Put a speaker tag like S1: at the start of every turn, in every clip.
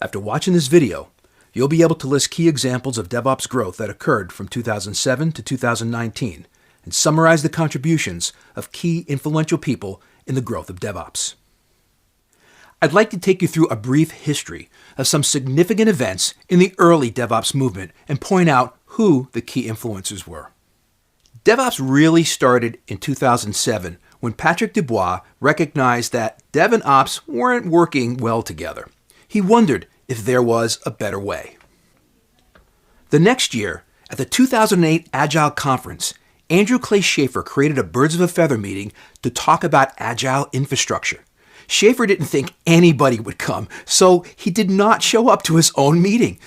S1: After watching this video, you'll be able to list key examples of DevOps growth that occurred from 2007 to 2019 and summarize the contributions of key influential people in the growth of DevOps. I'd like to take you through a brief history of some significant events in the early DevOps movement and point out who the key influencers were. DevOps really started in 2007 when Patrick Debois recognized that Dev and Ops weren't working well together. He wondered if there was a better way. The next year, at the 2008 Agile Conference, Clay Shafer created a birds of a feather meeting to talk about Agile Infrastructure. Shafer didn't think anybody would come, so he did not show up to his own meeting.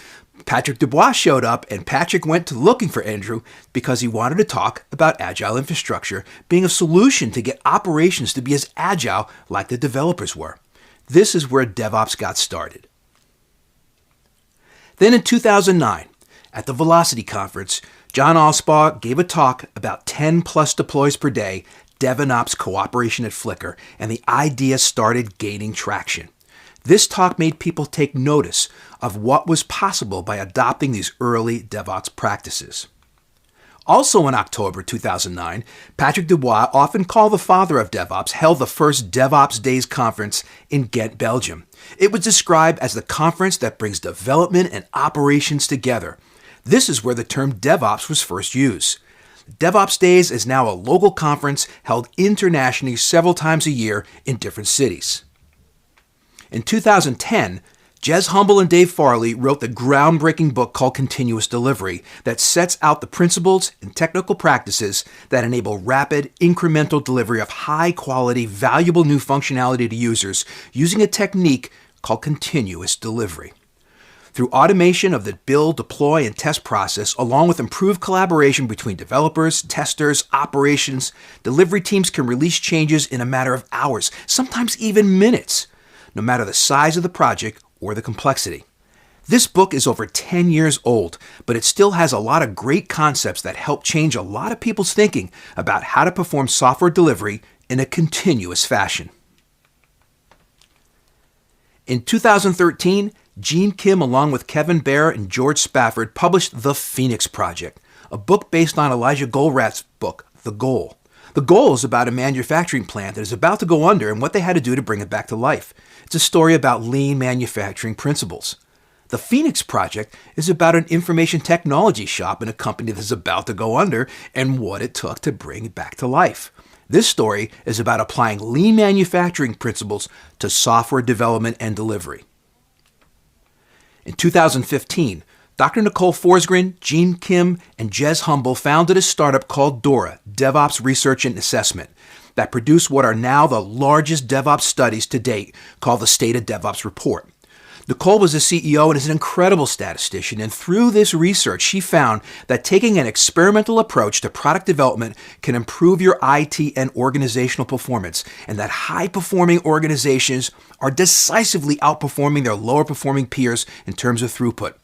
S1: Patrick Debois showed up, and Patrick went to looking for Andrew because he wanted to talk about Agile Infrastructure being a solution to get operations to be as agile like the developers were. This is where DevOps got started. Then in 2009, at the Velocity Conference, John Allspaw gave a talk about 10 plus deploys per day, Dev and Ops cooperation at Flickr, and the idea started gaining traction. This talk made people take notice of what was possible by adopting these early DevOps practices. Also in October 2009, Patrick Debois, often called the Father of DevOps, held the first DevOpsDays conference in Ghent, Belgium. It was described as the conference that brings development and operations together. This is where the term DevOps was first used. DevOpsDays is now a local conference held internationally several times a year in different cities. In 2010, Jez Humble and Dave Farley wrote the groundbreaking book called Continuous Delivery that sets out the principles and technical practices that enable rapid, incremental delivery of high-quality, valuable new functionality to users using a technique called continuous delivery. Through automation of the build, deploy, and test process, along with improved collaboration between developers, testers, operations, delivery teams can release changes in a matter of hours, sometimes even minutes, no matter the size of the project or the complexity. This book is over 10 years old, but it still has a lot of great concepts that help change a lot of people's thinking about how to perform software delivery in a continuous fashion. In 2013, Gene Kim, along with Kevin Bear and George Spafford, published The Phoenix Project, a book based on Elijah Goldratt's book, The Goal. The Goal is about a manufacturing plant that is about to go under and what they had to do to bring it back to life. It's a story about lean manufacturing principles. The Phoenix Project is about an information technology shop in a company that's about to go under and what it took to bring it back to life. This story is about applying lean manufacturing principles to software development and delivery. In 2015, Dr. Nicole Forsgren, Gene Kim, and Jez Humble founded a startup called DORA, DevOps Research and Assessment, that produced what are now the largest DevOps studies to date, called the State of DevOps Report. Nicole was the CEO and is an incredible statistician, and through this research, she found that taking an experimental approach to product development can improve your IT and organizational performance, and that high-performing organizations are decisively outperforming their lower-performing peers in terms of throughput.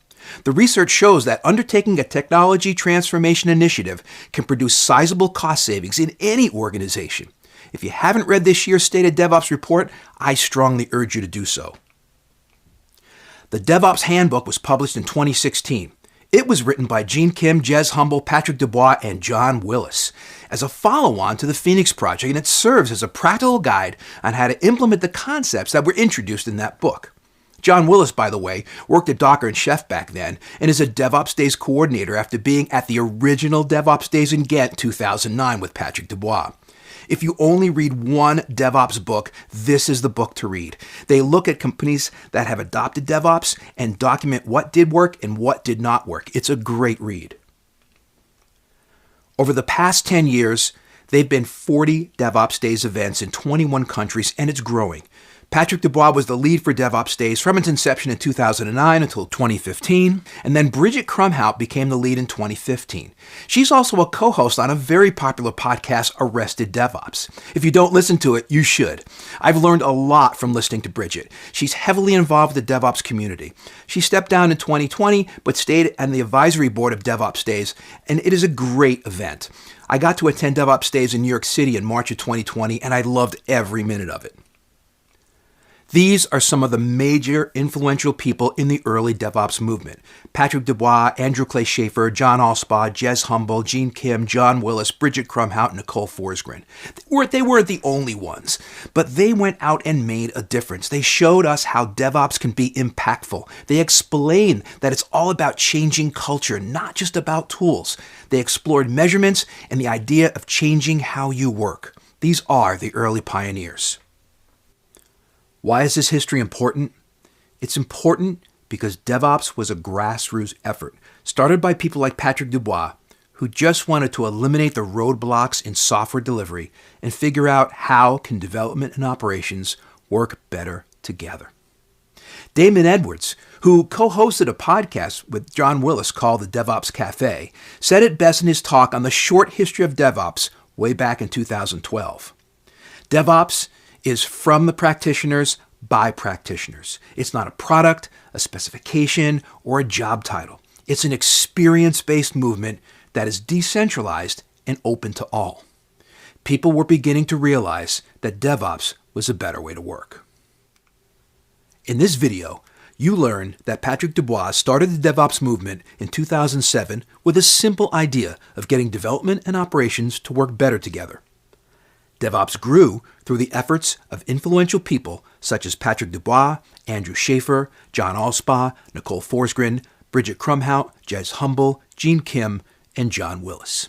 S1: The research shows that undertaking a technology transformation initiative can produce sizable cost savings in any organization. If you haven't read this year's State of DevOps report, I strongly urge you to do so. The DevOps Handbook was published in 2016. It was written by Gene Kim, Jez Humble, Patrick Debois, and John Willis as a follow-on to the Phoenix Project, and it serves as a practical guide on how to implement the concepts that were introduced in that book. John Willis, by the way, worked at Docker and Chef back then and is a DevOps Days coordinator after being at the original DevOps Days in Ghent 2009 with Patrick Debois. If you only read one DevOps book, this is the book to read. They look at companies that have adopted DevOps and document what did work and what did not work. It's a great read. Over the past 10 years, there have been 40 DevOps Days events in 21 countries, and it's growing. Patrick Debois was the lead for DevOps Days from its inception in 2009 until 2015, and then Bridget Krumhout became the lead in 2015. She's also a co-host on a very popular podcast, Arrested DevOps. If you don't listen to it, you should. I've learned a lot from listening to Bridget. She's heavily involved with the DevOps community. She stepped down in 2020, but stayed on the advisory board of DevOps Days, and it is a great event. I got to attend DevOps Days in New York City in March of 2020, and I loved every minute of it. These are some of the major influential people in the early DevOps movement. Patrick Debois, Andrew Clay Shafer, John Allspaw, Jez Humble, Gene Kim, John Willis, Bridget Crumhout, Nicole Forsgren. They weren't the only ones, but they went out and made a difference. They showed us how DevOps can be impactful. They explained that it's all about changing culture, not just about tools. They explored measurements and the idea of changing how you work. These are the early pioneers. Why is this history important? It's important because DevOps was a grassroots effort started by people like Patrick Debois, who just wanted to eliminate the roadblocks in software delivery and figure out how can development and operations work better together. Damon Edwards, who co-hosted a podcast with John Willis called the DevOps Cafe, said it best in his talk on the short history of DevOps way back in 2012. DevOps is from the practitioners by practitioners. It's not a product, a specification, or a job title. It's an experience-based movement that is decentralized and open to all. People were beginning to realize that DevOps was a better way to work. In this video, you learn that Patrick Debois started the DevOps movement in 2007 with a simple idea of getting development and operations to work better together. DevOps grew through the efforts of influential people such as Patrick Debois, Andrew Shafer, John Allspaw, Nicole Forsgren, Bridget Crumhout, Jez Humble, Gene Kim, and John Willis.